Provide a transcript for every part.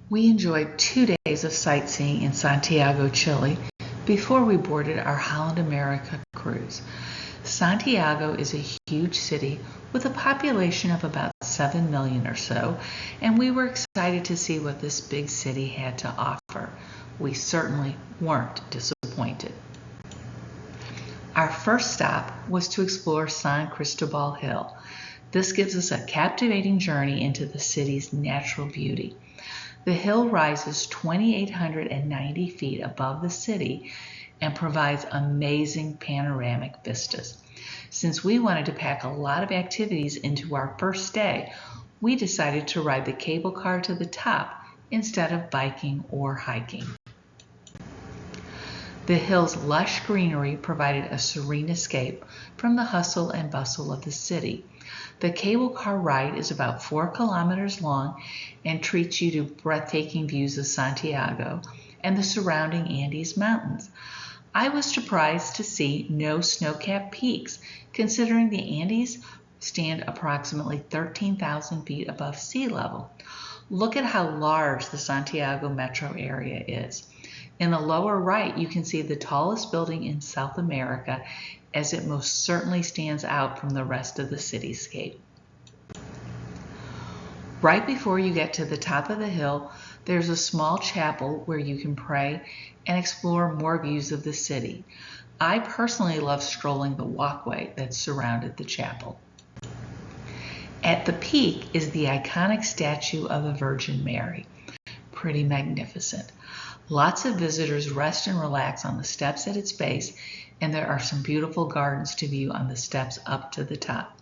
We enjoyed 2 days of sightseeing in Santiago, Chile, before we boarded our Holland America cruise. Santiago is a huge city with a population of about 7 million or so, and we were excited to see what this big city had to offer. We certainly weren't disappointed. Our first stop was to explore San Cristobal Hill. This gives us a captivating journey into the city's natural beauty. The hill rises 2,890 feet above the city and provides amazing panoramic vistas. Since we wanted to pack a lot of activities into our first day, we decided to ride the cable car to the top instead of biking or hiking. The hill's lush greenery provided a serene escape from the hustle and bustle of the city. The cable car ride is about 4 kilometers long and treats you to breathtaking views of Santiago and the surrounding Andes Mountains. I was surprised to see no snow-capped peaks, considering the Andes stand approximately 13,000 feet above sea level. Look at how large the Santiago metro area is. In the lower right, you can see the tallest building in South America, as it most certainly stands out from the rest of the cityscape. Right before you get to the top of the hill, there's a small chapel where you can pray and explore more views of the city. I personally love strolling the walkway that surrounded the chapel. At the peak is the iconic statue of the Virgin Mary. Pretty magnificent. Lots of visitors rest and relax on the steps at its base, and there are some beautiful gardens to view on the steps up to the top.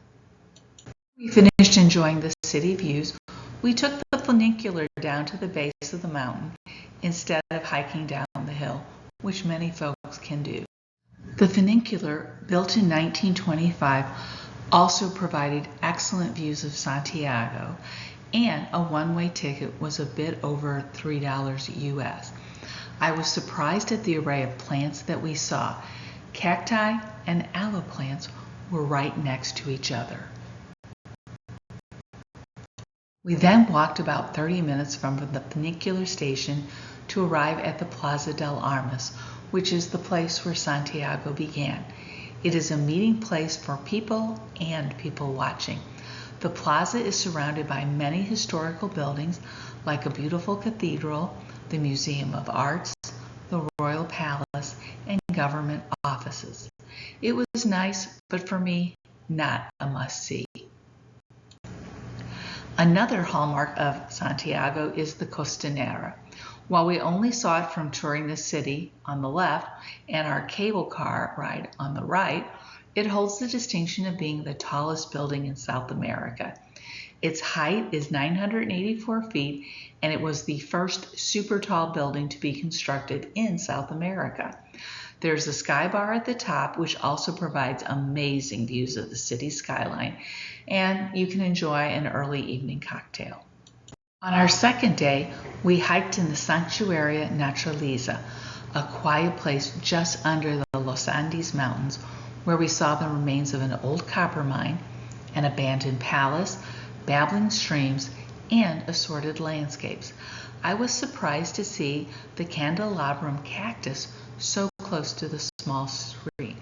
We finished enjoying the city views. We took the funicular down to the base of the mountain instead of hiking down the hill, which many folks can do. The funicular, built in 1925, also provided excellent views of Santiago, and a one-way ticket was a bit over $3 US. I was surprised at the array of plants that we saw. Cacti and aloe plants were right next to each other. We then walked about 30 minutes from the funicular station to arrive at the Plaza de Armas, which is the place where Santiago began. It is a meeting place for people and people watching. The plaza is surrounded by many historical buildings, like a beautiful cathedral, the Museum of Arts, the Royal Palace, and government offices. It was nice, but for me, not a must-see. Another hallmark of Santiago is the Costanera. While we only saw it from touring the city on the left and our cable car ride on the right, it holds the distinction of being the tallest building in South America. Its height is 984 feet, and it was the first super tall building to be constructed in South America. There's a sky bar at the top, which also provides amazing views of the city skyline, and you can enjoy an early evening cocktail. On our second day, we hiked in the Sanctuaria Naturaliza, a quiet place just under the Los Andes Mountains, where we saw the remains of an old copper mine, an abandoned palace, babbling streams, and assorted landscapes. I was surprised to see the candelabrum cactus so close to the small stream.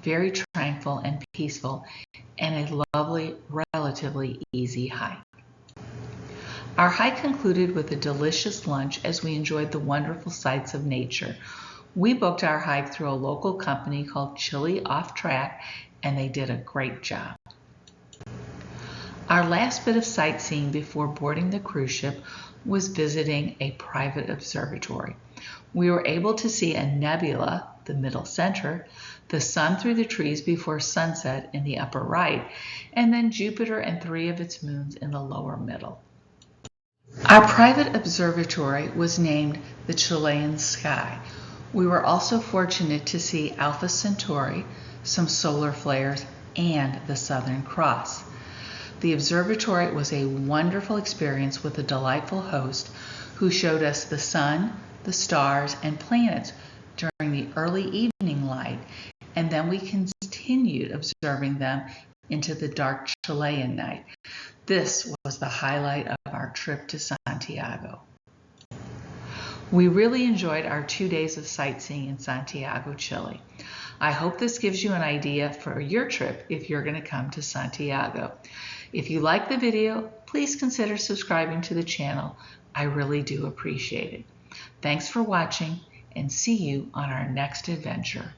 Very tranquil and peaceful, and a lovely, relatively easy hike. Our hike concluded with a delicious lunch as we enjoyed the wonderful sights of nature. We booked our hike through a local company called Chile Off Track, and they did a great job. Our last bit of sightseeing before boarding the cruise ship was visiting a private observatory. We were able to see a nebula, the middle center, the sun through the trees before sunset in the upper right, and then Jupiter and 3 of its moons in the lower middle. Our private observatory was named the Chilean Sky. We were also fortunate to see Alpha Centauri, some solar flares, and the Southern Cross. The observatory was a wonderful experience with a delightful host who showed us the sun, the stars, and planets during the early evening light, and then we continued observing them into the dark Chilean night. This was the highlight of our trip to Santiago. We really enjoyed our 2 days of sightseeing in Santiago, Chile. I hope this gives you an idea for your trip if you're going to come to Santiago. If you like the video, please consider subscribing to the channel. I really do appreciate it. Thanks for watching, and see you on our next adventure.